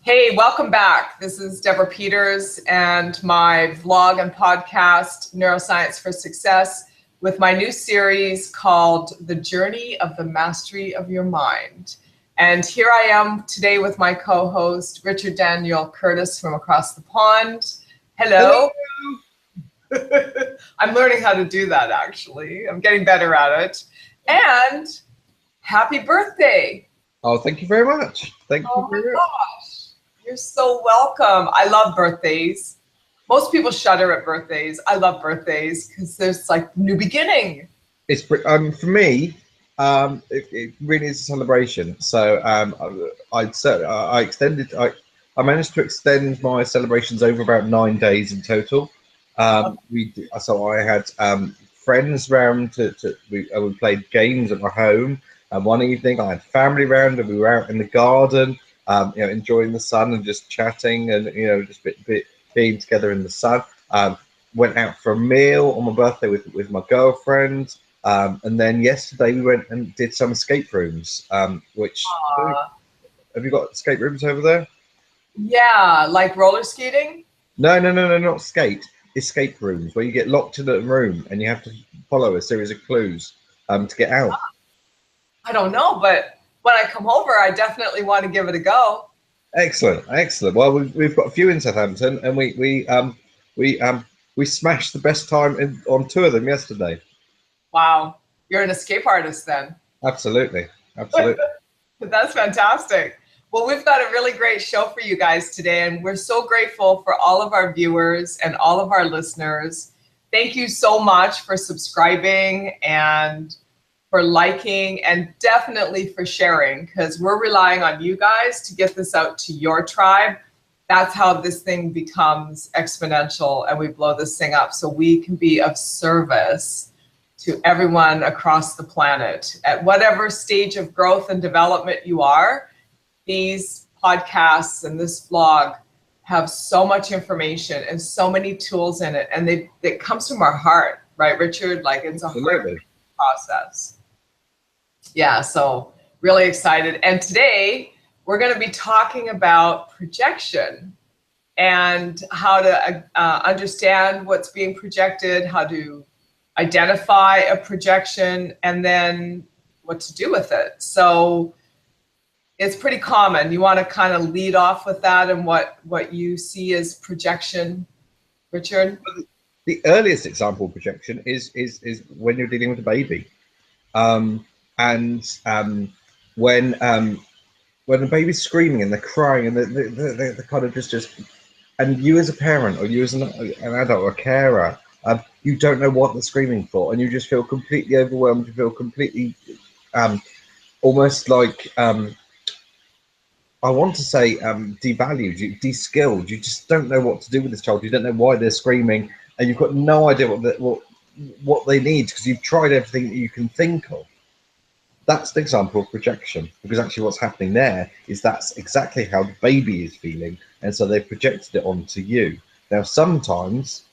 Hey, welcome back. This is Deborah Peters and my vlog and podcast, Neuroscience for Success, with my new series called The Journey of the Mastery of Your Mind. And here I am today with my co-host, Richard Daniel Curtis from across the pond. Hello. I'm learning how to do that, actually. I'm getting better at it. And happy birthday. Oh, thank you very much. Thank you very much. Gosh. You're so welcome. I love birthdays. Most people shudder at birthdays. I love birthdays because there's like new beginning. It's for me. It really is a celebration. So I managed to extend my celebrations over about 9 days in total. So I had friends round we played games at my home. And one evening I had family round, and we were out in the garden. Enjoying the sun and just chatting and, just being together in the sun. Went out for a meal on my birthday with my girlfriend. And then yesterday we went and did some escape rooms, which, have you got escape rooms over there? Yeah, like roller skating? No, not escape rooms, where you get locked in a room and you have to follow a series of clues to get out. I don't know, but when I come over, I definitely want to give it a go. Excellent. Well, we've got a few in Southampton, and we smashed the best time on 2 of them yesterday. Wow, you're an escape artist then. Absolutely. That's fantastic. Well, we've got a really great show for you guys today, and we're so grateful for all of our viewers and all of our listeners. Thank you so much for subscribing and for liking, and definitely for sharing, because we're relying on you guys to get this out to your tribe. That's how this thing becomes exponential and we blow this thing up, so we can be of service to everyone across the planet. At whatever stage of growth and development you are, these podcasts and this vlog have so much information and so many tools in it, and it comes from our heart, right, Richard? Like, it's a heart process. Yeah, so really excited. And today we're going to be talking about projection and how to understand what's being projected, how to identify a projection, and then what to do with it. So it's pretty common. You want to kind of lead off with that and what you see as projection, Richard? The earliest example of projection is when you're dealing with a baby. When the baby's screaming and they're crying and they're kind of just, and you as a parent or you as an adult or a carer, you don't know what they're screaming for, and you just feel completely overwhelmed. You feel completely almost like I want to say devalued, de-skilled. You just don't know what to do with this child. You don't know why they're screaming, and you've got no idea what they need, because you've tried everything that you can think of. That's the example of projection, because actually what's happening there is that's exactly how the baby is feeling, and so they've projected it onto you. Now, sometimes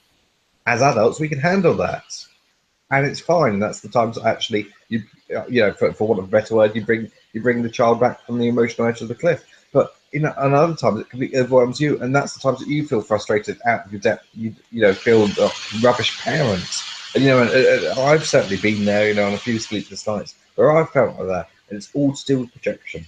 as adults we can handle that, and it's fine. That's the times that actually for want of a better word, you bring the child back from the emotional edge of the cliff. But and other times it completely overwhelms you, and that's the times that you feel frustrated, out of your depth. You feel rubbish parents. And I've certainly been there, on a few sleepless nights where I felt like that, and it's all to do with projection.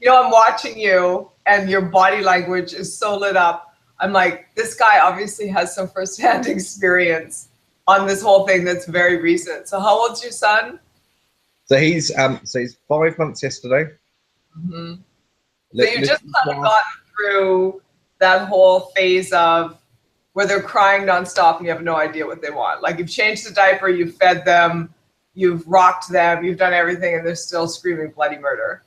I'm watching you, and your body language is so lit up. I'm like, this guy obviously has some firsthand experience on this whole thing that's very recent. So how old's your son? So he's 5 months yesterday. Mm-hmm. So you just kind of gotten through that whole phase of where they're crying nonstop and you have no idea what they want. Like, you've changed the diaper, you've fed them, you've rocked them, you've done everything, and they're still screaming bloody murder.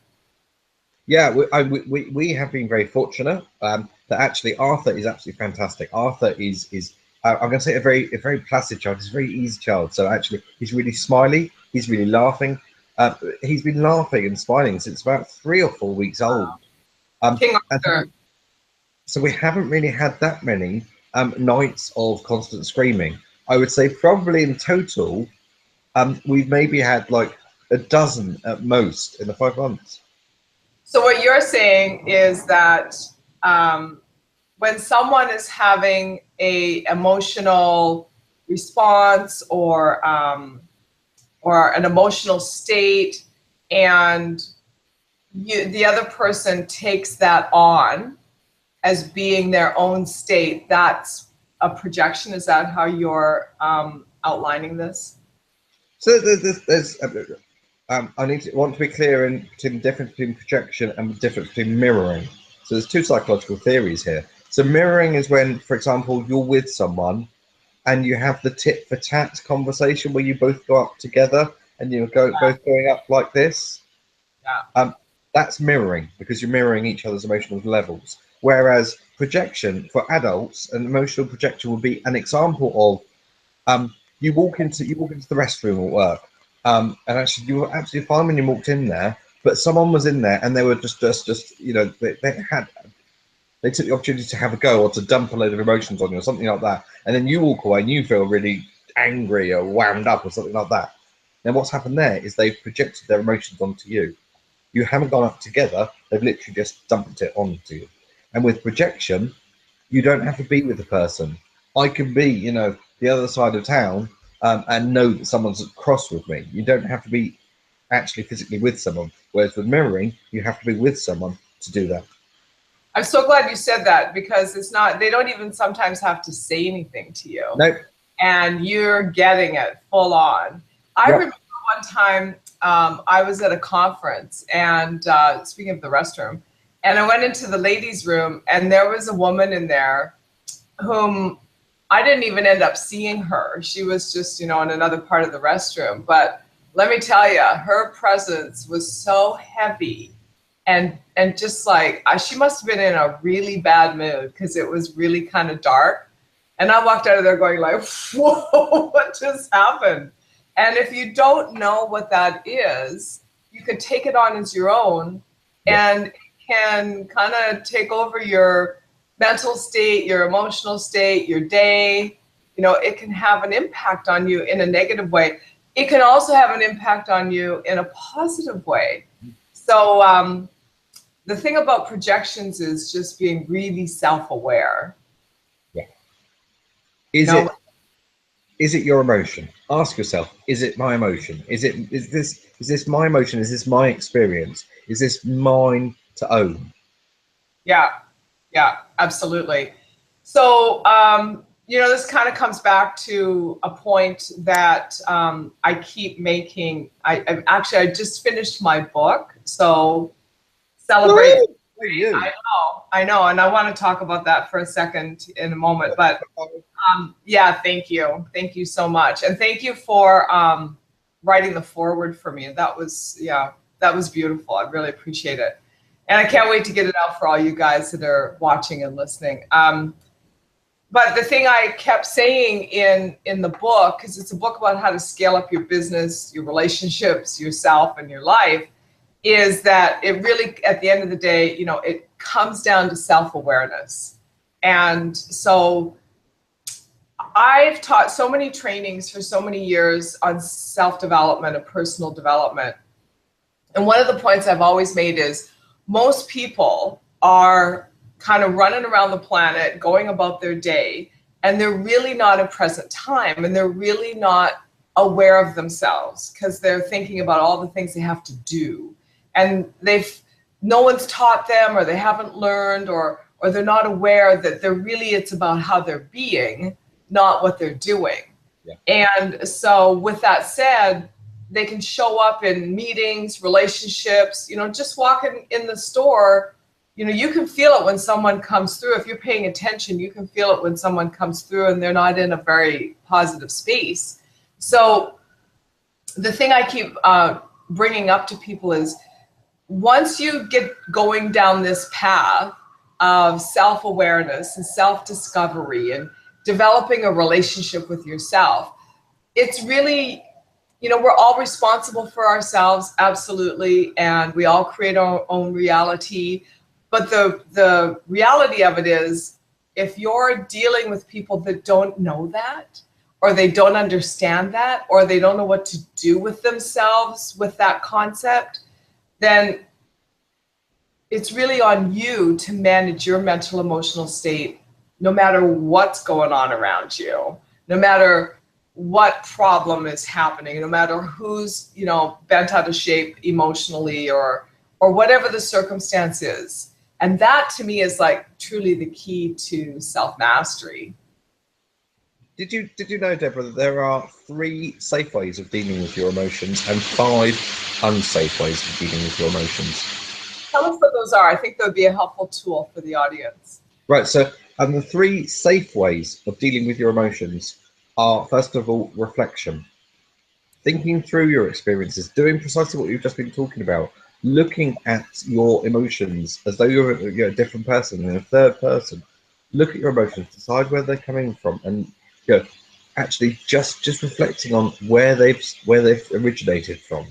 Yeah, we have been very fortunate that actually Arthur is absolutely fantastic. Arthur is I'm going to say a very placid child. He's a very easy child. So actually, he's really smiley. He's really laughing. He's been laughing and smiling since about 3 or 4 weeks old. King Arthur. So we haven't really had that many nights of constant screaming. I would say probably in total, we've maybe had like a dozen at most in the 5 months. So what you're saying is that when someone is having a emotional response or an emotional state, and the other person takes that on as being their own state, that's a projection. Is that how you're outlining this? So there's want to be clear in between the difference between projection and the difference between mirroring. So there's two psychological theories here. So mirroring is when, for example, you're with someone and you have the tit for tat conversation where you both go up together and you're both going up like this. Yeah. That's mirroring, because you're mirroring each other's emotional levels. Whereas projection for adults, an emotional projection would be an example of you walk into the restroom at work, and actually you were absolutely fine when you walked in there, but someone was in there and they were just they took the opportunity to have a go or to dump a load of emotions on you or something like that, and then you walk away and you feel really angry or wound up or something like that. Then what's happened there is they've projected their emotions onto you. You haven't gone up together, they've literally just dumped it onto you. And with projection, you don't have to be with the person. I can be, the other side of town, and know that someone's cross with me. You don't have to be actually physically with someone. Whereas with mirroring, you have to be with someone to do that. I'm so glad you said that, because they don't even sometimes have to say anything to you. Nope. And you're getting it full on. I remember one time I was at a conference, and speaking of the restroom, and I went into the ladies' room, and there was a woman in there whom I didn't even end up seeing her. She was just, in another part of the restroom. But let me tell you, her presence was so heavy, and just like, she must have been in a really bad mood, because it was really kind of dark. And I walked out of there going like, whoa, what just happened? And if you don't know what that is, you can take it on as your own, and it can kind of take over your mental state, your emotional state, your day. It can have an impact on you in a negative way. It can also have an impact on you in a positive way. So the thing about projections is just being really self-aware. Yeah. Is it your emotion? Ask yourself, is it my emotion? Is this my emotion? Is this my experience? Is this mine to own? Yeah, absolutely. So, this kind of comes back to a point that I keep making. I just finished my book, so celebrate. I know, and I want to talk about that for a second in a moment. But thank you so much, and thank you for writing the foreword for me. That was beautiful. I really appreciate it. And I can't wait to get it out for all you guys that are watching and listening. But the thing I kept saying in the book, because it's a book about how to scale up your business, your relationships, yourself, and your life, is that it really, at the end of the day, it comes down to self-awareness. And so I've taught so many trainings for so many years on self-development and personal development. And one of the points I've always made is, most people are kind of running around the planet, going about their day, and they're really not in present time, and they're really not aware of themselves, because they're thinking about all the things they have to do, and no one's taught them, or they haven't learned, or they're not aware that it's about how they're being, not what they're doing. Yeah. And so with that said, they can show up in meetings, relationships, just walking in the store, you can feel it when someone comes through. If you're paying attention, you can feel it when someone comes through and they're not in a very positive space. So the thing I keep bringing up to people is, once you get going down this path of self-awareness and self-discovery and developing a relationship with yourself, it's really, we're all responsible for ourselves, absolutely, and we all create our own reality. But the reality of it is, if you're dealing with people that don't know that, or they don't understand that, or they don't know what to do with themselves with that concept, then it's really on you to manage your mental emotional state, no matter what's going on around you, no matter what problem is happening, no matter who's, you know, bent out of shape emotionally or whatever the circumstance is. And that to me is like truly the key to self-mastery. Did you know, Deborah, that there are 3 safe ways of dealing with your emotions and 5 unsafe ways of dealing with your emotions? Tell us what those are. I think that would be a helpful tool for the audience. Right. So, the 3 safe ways of dealing with your emotions are, first of all, reflection, thinking through your experiences, doing precisely what you've just been talking about, looking at your emotions as though you're a different person in a third person. Look at your emotions, decide where they're coming from, and actually just reflecting on where they've originated from.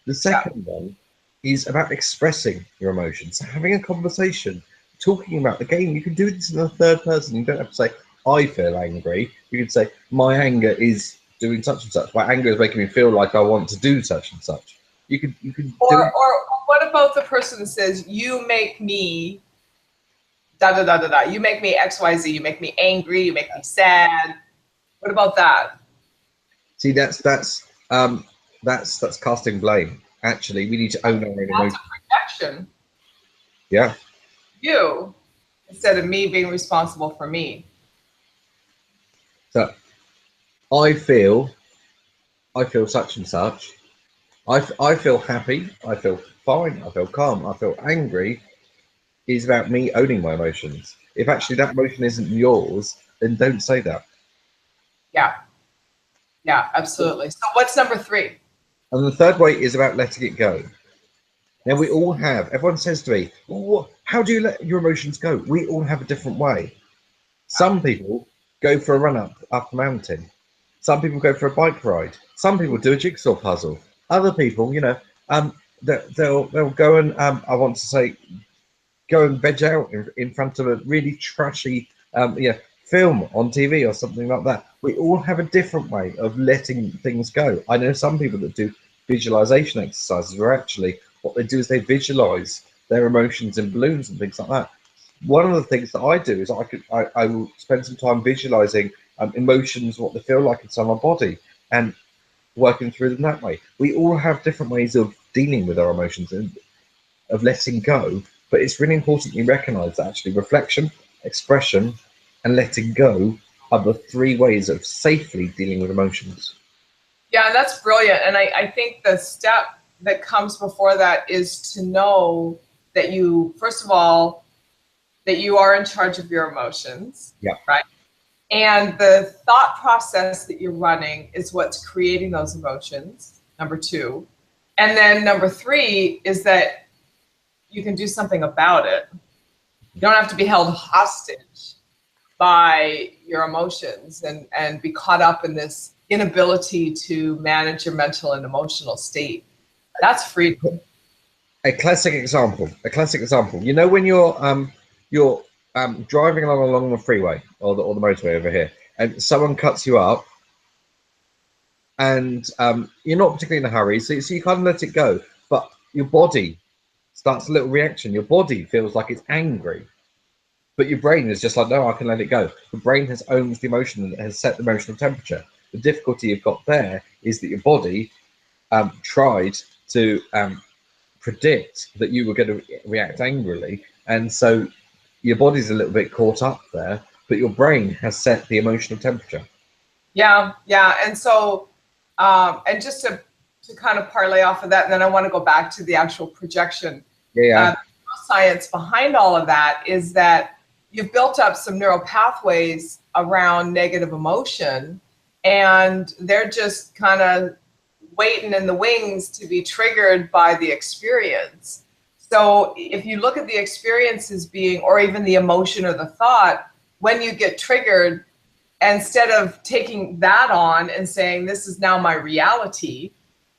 The second one is about expressing your emotions, having a conversation, talking about, again, you can do this in the third person. You don't have to say I feel angry. You can say my anger is doing such and such. My anger is making me feel like I want to do such and such. You can or what about the person that says you make me da da da da da, you make me XYZ, you make me angry, you make me sad. What about that? See, that's casting blame. Actually, we need to own our own emotions. That's a projection. Yeah. You, instead of me being responsible for me. So I feel such and such. I feel happy. I feel fine. I feel calm. I feel angry. Is about me owning my emotions. If actually that emotion isn't yours, then don't say that. Yeah. Yeah, absolutely. So what's number 3? And the third way is about letting it go. Now we all have. Everyone says to me, well, "How do you let your emotions go?" We all have a different way. Some people go for a run up a mountain. Some people go for a bike ride. Some people do a jigsaw puzzle. Other people, they'll go and I want to say, go and veg out in front of a really trashy film on TV or something like that. We all have a different way of letting things go. I know some people that do visualization exercises where actually what they do is they visualize their emotions in balloons and things like that. One of the things that I do is I will spend some time visualizing emotions, what they feel like inside my body, and working through them that way. We all have different ways of dealing with our emotions and of letting go, but it's really important you recognize that actually reflection, expression, and letting go are the 3 ways of safely dealing with emotions. Yeah, and that's brilliant. And I think the step that comes before that is to know that you, first of all, that you are in charge of your emotions. Yeah. Right. And the thought process that you're running is what's creating those emotions, number 2. And then number 3 is that you can do something about it. You don't have to be held hostage by your emotions and be caught up in this inability to manage your mental and emotional state. That's freedom. A classic example. You know when you're driving along the freeway or the motorway over here, and someone cuts you up, and you're not particularly in a hurry, so you kind of let it go, but your body starts a little reaction. Your body feels like it's angry, but your brain is just like, no, I can let it go. The brain has owned the emotion and has set the emotional temperature. The difficulty you've got there is that your body tried to predict that you were going to react angrily, and so your body's a little bit caught up there, but your brain has set the emotional temperature. Yeah, yeah. And so, and just to kind of parlay off of that, and then I want to go back to the actual projection. Yeah. Science behind all of that is that you've built up some neural pathways around negative emotion, and they're just kind of waiting in the wings to be triggered by the experience. So if you look at the experience as being, or even the emotion or the thought, when you get triggered, instead of taking that on and saying, this is now my reality,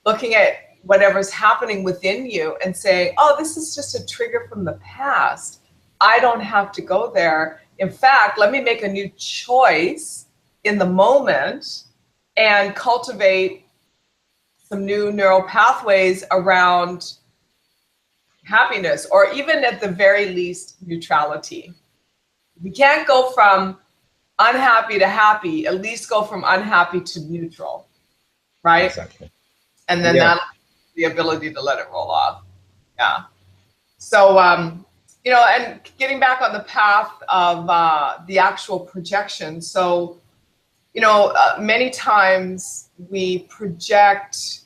looking at whatever's happening within you and saying, oh, this is just a trigger from the past. I don't have to go there. In fact, let me make a new choice in the moment and cultivate some new neural pathways around happiness, or even at the very least, neutrality. We can't go from unhappy to happy, at least go from unhappy to neutral, right? Exactly. And then Yeah. that the ability to let it roll off. Yeah. So, you know, and getting back on the path of the actual projection. So, you know, many times we project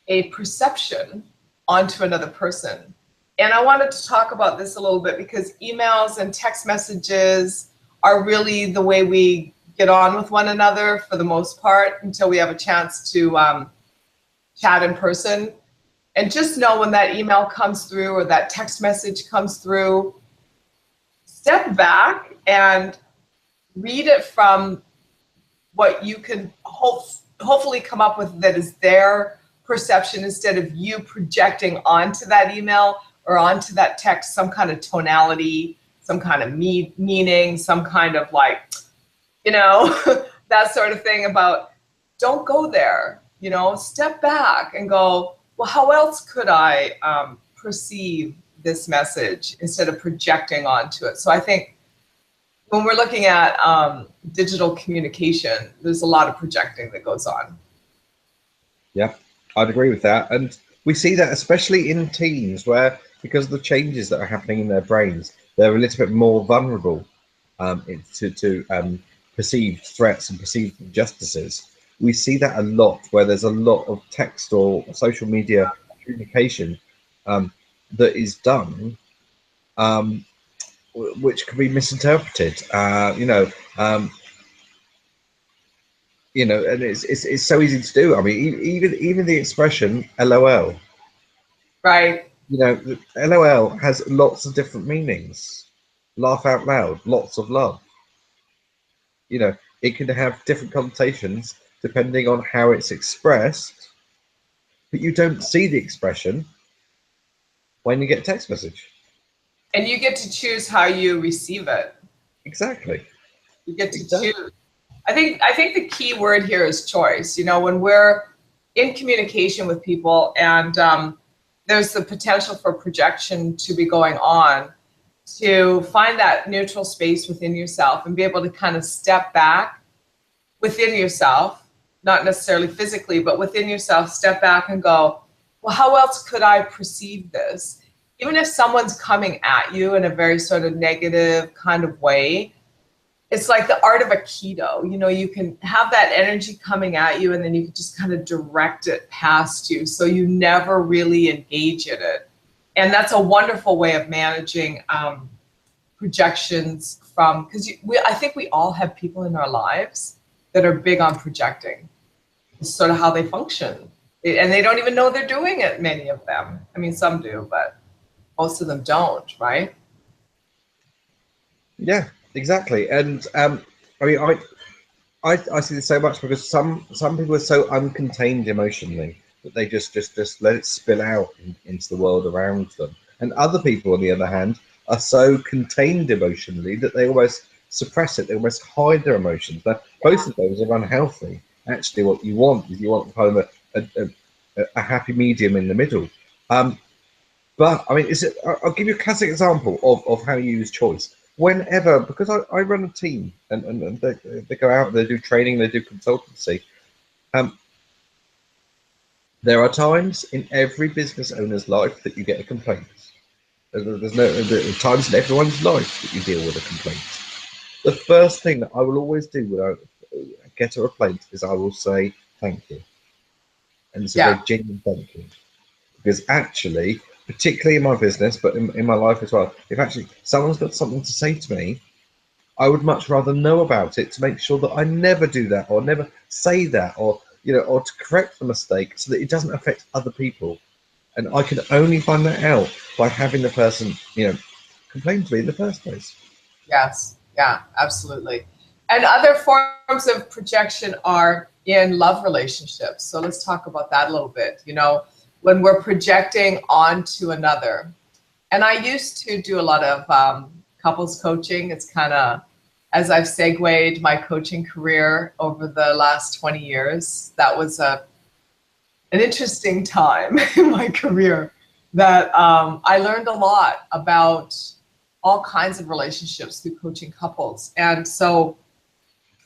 a perception onto another person. And I wanted to talk about this a little bit because emails and text messages are really the way we get on with one another for the most part until we have a chance to chat in person. And just know when that email comes through or that text message comes through, step back and read it from what you can hopefully come up with that is their perception, instead of you projecting onto that email or onto that text some kind of tonality, some kind of meaning, some kind of like, you know, that sort of thing. About, don't go there, you know, step back and go, well, how else could I perceive this message instead of projecting onto it? So I think when we're looking at digital communication, there's a lot of projecting that goes on. Yeah, I'd agree with that. And we see that especially in teens where, because of the changes that are happening in their brains, they're a little bit more vulnerable to perceived threats and perceived injustices. We see that a lot where there's a lot of text or social media communication that is done, um, which can be misinterpreted. And it's so easy to do. I mean, even the expression LOL. Right. You know, LOL has lots of different meanings. Laugh out loud, lots of love. You know, it can have different connotations depending on how it's expressed, but you don't see the expression when you get a text message. And you get to choose how you receive it. Exactly. You get to Exactly. choose. I think the key word here is choice. You know, when we're in communication with people and there's the potential for projection to be going on, to find that neutral space within yourself and be able to kind of step back within yourself, not necessarily physically, but within yourself, step back and go, well, how else could I perceive this? Even if someone's coming at you in a very sort of negative kind of way, it's like the art of Aikido. You know, you can have that energy coming at you and then you can just kind of direct it past you so you never really engage in it. And that's a wonderful way of managing projections from, because I think we all have people in our lives that are big on projecting. It's sort of how they function. And they don't even know they're doing it, many of them. I mean, some do, but most of them don't, right? Yeah, exactly. And I mean, I see this so much because some people are so uncontained emotionally that they just let it spill out into the world around them, and other people, on the other hand, are so contained emotionally that they almost suppress it. They almost hide their emotions. But both of those are unhealthy. Actually, what you want is you want kind of a happy medium in the middle. But I mean, I'll give you a classic example of how you use choice. Whenever, because I run a team and they go out, they do training, they do consultancy. Um, there are times in every business owner's life that you get a complaint. There's times in everyone's life that you deal with a complaint. The first thing that I will always do when I get a complaint is I will say thank you, and it's a very Yeah. genuine thank you. Because actually, particularly in my business, but in my life as well, if actually someone's got something to say to me, I would much rather know about it to make sure that I never do that or never say that, or or to correct the mistake so that it doesn't affect other people. And I can only find that out by having the person complain to me in the first place. Yes. Yeah, absolutely. And other forms of projection are in love relationships. So let's talk about that a little bit. You know, when we're projecting onto another. And I used to do a lot of couples coaching. It's kind of, as I've segued my coaching career over the last 20 years, that was an interesting time in my career. that I learned a lot about all kinds of relationships through coaching couples. And so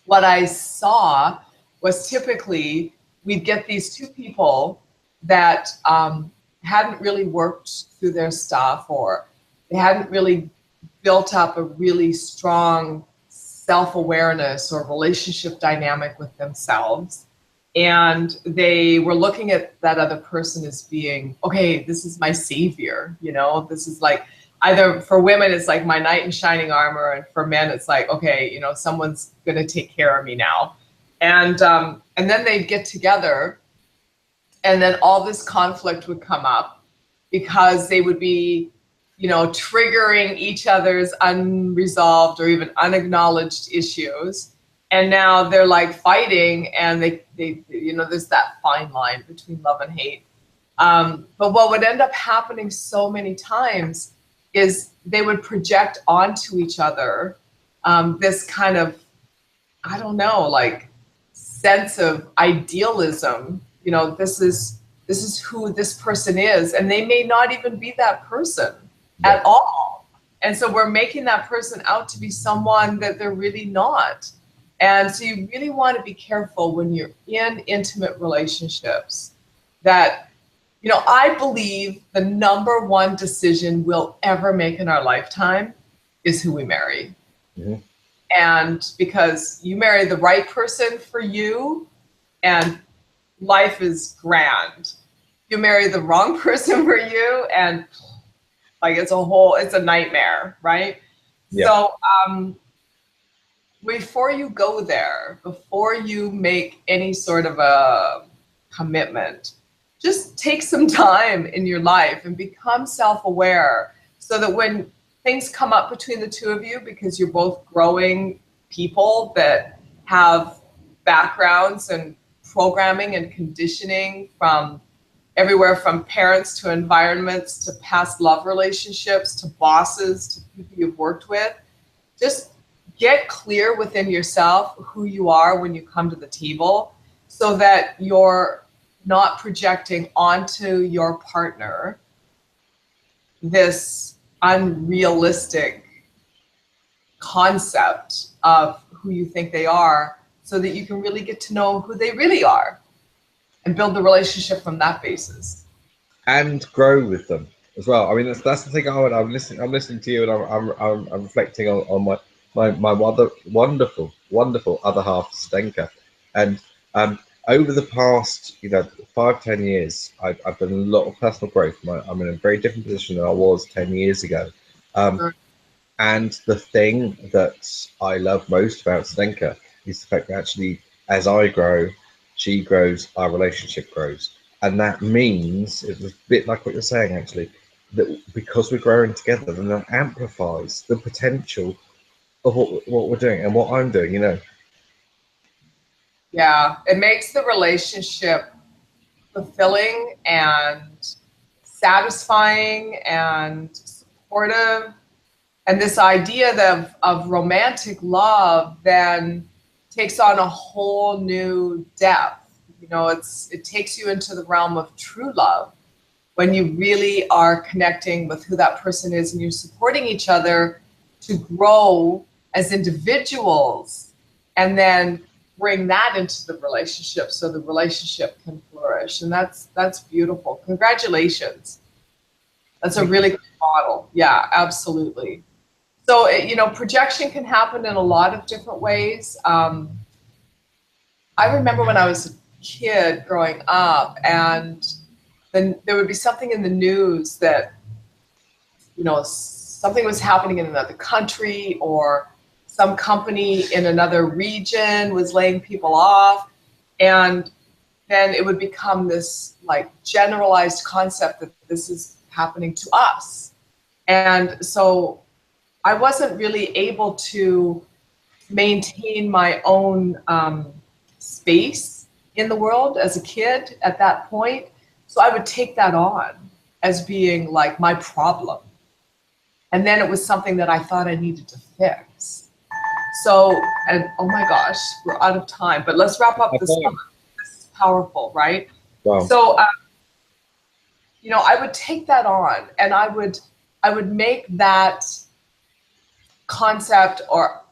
what I saw was typically we'd get these two people that hadn't really worked through their stuff, or they hadn't really built up a really strong self-awareness or relationship dynamic with themselves. And they were looking at that other person as being, okay, this is my savior, you know, this is like, either for women, it's like my knight in shining armor. And for men, it's like, okay, you know, someone's going to take care of me now. And then they'd get together, and then all this conflict would come up because they would be, you know, triggering each other's unresolved or even unacknowledged issues. And now they're like fighting, and they you know, there's that fine line between love and hate. But what would end up happening so many times is they would project onto each other this kind of, I don't know, like sense of idealism. You know, this is who this person is, and they may not even be that person at all. And so we're making that person out to be someone that they're really not. And so you really want to be careful when you're in intimate relationships that, you know, I believe the number one decision we'll ever make in our lifetime is who we marry. Mm-hmm. And because you marry the right person for you, and life is grand. You marry the wrong person for you, and like it's a nightmare, right? Yeah. So before you go there, before you make any sort of a commitment, just take some time in your life and become self-aware, so that when things come up between the two of you, because you're both growing people that have backgrounds and programming and conditioning from everywhere from parents to environments to past love relationships to bosses to people you've worked with, just get clear within yourself who you are when you come to the table, so that you're not projecting onto your partner this unrealistic concept of who you think they are, so that you can really get to know who they really are and build the relationship from that basis. And grow with them as well. I mean, that's the thing. I'm listening to you, and I'm reflecting on my wonderful other half, Zdenka. And over the past 5-10 years, I've done a lot of personal growth. I'm in a very different position than I was 10 years ago. Sure. And the thing that I love most about Zdenka is the fact that actually, as I grow, she grows, our relationship grows. And that means, it was a bit like what you're saying, actually, that because we're growing together, then that amplifies the potential of what we're doing and what I'm doing, you know. Yeah, it makes the relationship fulfilling and satisfying and supportive. And this idea of romantic love then takes on a whole new depth. You know, it takes you into the realm of true love, when you really are connecting with who that person is, and you're supporting each other to grow as individuals, and then bring that into the relationship so the relationship can flourish. And that's beautiful. Congratulations. That's a really good model. Yeah, absolutely. So, you know, projection can happen in a lot of different ways. I remember when I was a kid growing up, and then there would be something in the news that, you know, something was happening in another country, or some company in another region was laying people off. And then it would become this like generalized concept that this is happening to us. And so I wasn't really able to maintain my own space in the world as a kid at that point. So I would take that on as being like my problem. And then it was something that I thought I needed to fix. So, and oh my gosh, we're out of time, but let's wrap up this. This is powerful, right? Wow. So I would take that on, and I would make that concept, or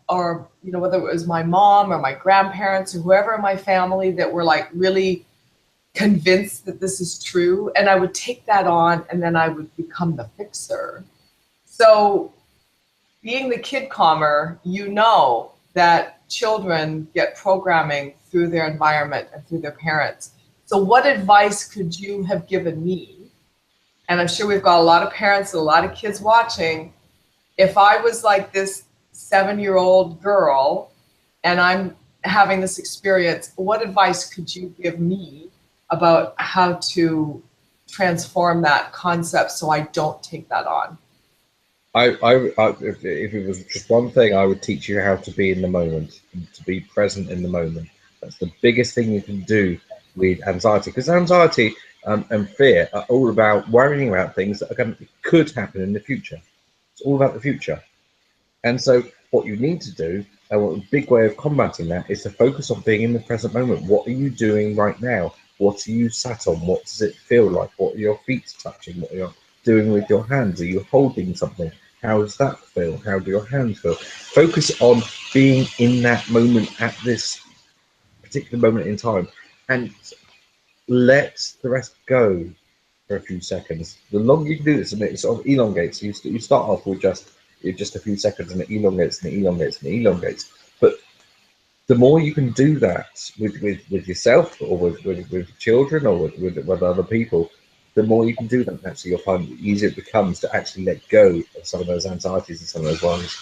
whether it was my mom or my grandparents or whoever in my family that were like really convinced that this is true, and I would take that on, and then I would become the fixer. So being the kid calmer, that children get programming through their environment and through their parents. So what advice could you have given me? And I'm sure we've got a lot of parents and a lot of kids watching. If I was like this 7-year-old girl and I'm having this experience, what advice could you give me about how to transform that concept so I don't take that on? If it was just one thing, I would teach you how to be in the moment, to be present in the moment. That's the biggest thing you can do with anxiety, because anxiety and fear are all about worrying about things that could happen in the future. It's all about the future. And so what you need to do, and what a big way of combating that, is to focus on being in the present moment. What are you doing right now? What are you sat on? What does it feel like? What are your feet touching? What are you doing with your hands? Are you holding something? How does that feel? How do your hands feel? Focus on being in that moment at this particular moment in time, and let the rest go for a few seconds. The longer you can do this, and it sort of elongates. You start off with just a few seconds, and it elongates and it elongates and it elongates. But the more you can do that with yourself, or with children, or with other people, the more you can do that, actually you'll find the easier it becomes to actually let go of some of those anxieties and some of those worries.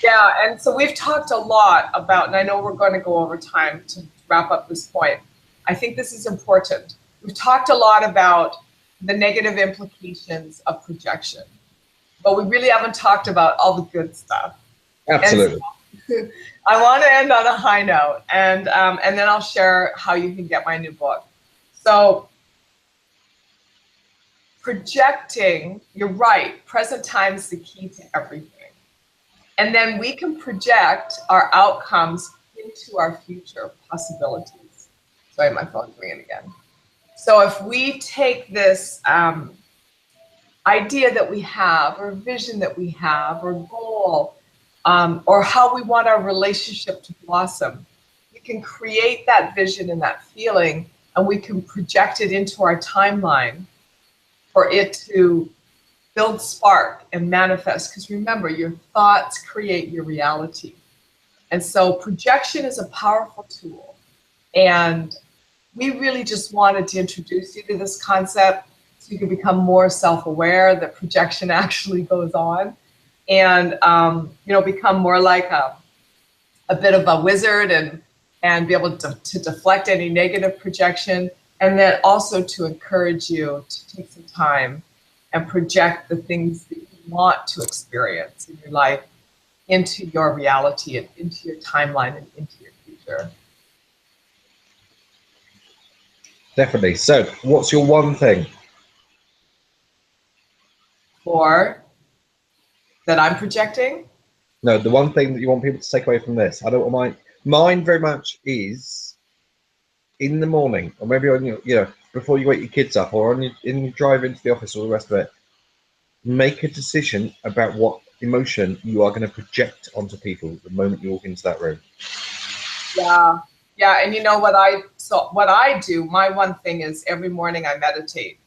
Yeah, and so we've talked a lot about, and I know we're going to go over time to wrap up this point. I think this is important. We've talked a lot about the negative implications of projection, but we really haven't talked about all the good stuff. Absolutely. So, I want to end on a high note, and then I'll share how you can get my new book. So projecting, you're right, present time is the key to everything. And then we can project our outcomes into our future possibilities. Sorry, my phone's ringing again. So if we take this idea that we have, or vision that we have, or goal, or how we want our relationship to blossom, we can create that vision and that feeling, and we can project it into our timeline for it to build spark and manifest. Because remember, your thoughts create your reality. And so projection is a powerful tool. And we really just wanted to introduce you to this concept so you can become more self-aware that projection actually goes on, and become more like a bit of a wizard, and be able to deflect any negative projection, and then also to encourage you to take some time and project the things that you want to experience in your life into your reality and into your timeline and into your future. Definitely. So what's your one thing? Or that I'm projecting? No, the one thing that you want people to take away from this. I don't want mine very much is in the morning, or maybe on your, before you wake your kids up, or in your drive into the office, or the rest of it. Make a decision about what emotion you are going to project onto people the moment you walk into that room. Yeah, and you know what I do, my one thing is every morning I meditate.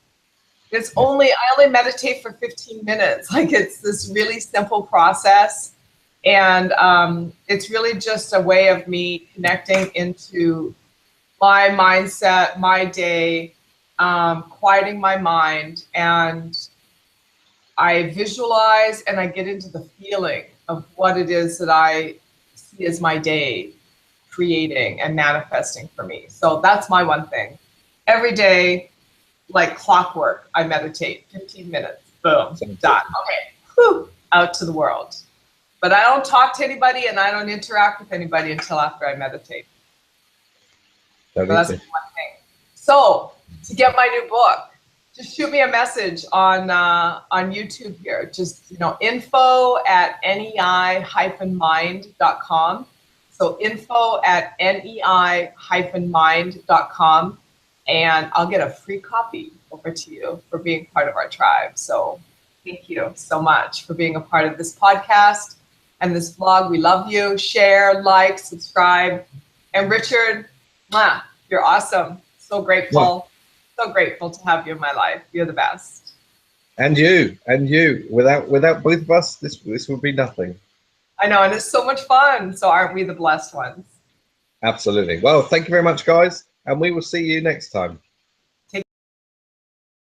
I only meditate for 15 minutes. Like, it's this really simple process, and it's really just a way of me connecting into my mindset, my day, quieting my mind, and I visualize and I get into the feeling of what it is that I see as my day creating and manifesting for me. So that's my one thing. Every day, like clockwork, I meditate 15 minutes, boom, done. Okay, whew, out to the world. But I don't talk to anybody, and I don't interact with anybody until after I meditate. So that's one thing. So to get my new book, just shoot me a message on YouTube here. Just info@nei-mind.com. So info@nei-mind.com, and I'll get a free copy over to you for being part of our tribe. So thank you so much for being a part of this podcast and this vlog. We love you. Share, like, subscribe. And Richard, you're awesome. So grateful. So grateful to have you in my life. You're the best. And you. Without both of us, this would be nothing. I know, and it's so much fun. So aren't we the blessed ones? Absolutely. Well, thank you very much, guys, and we will see you next time.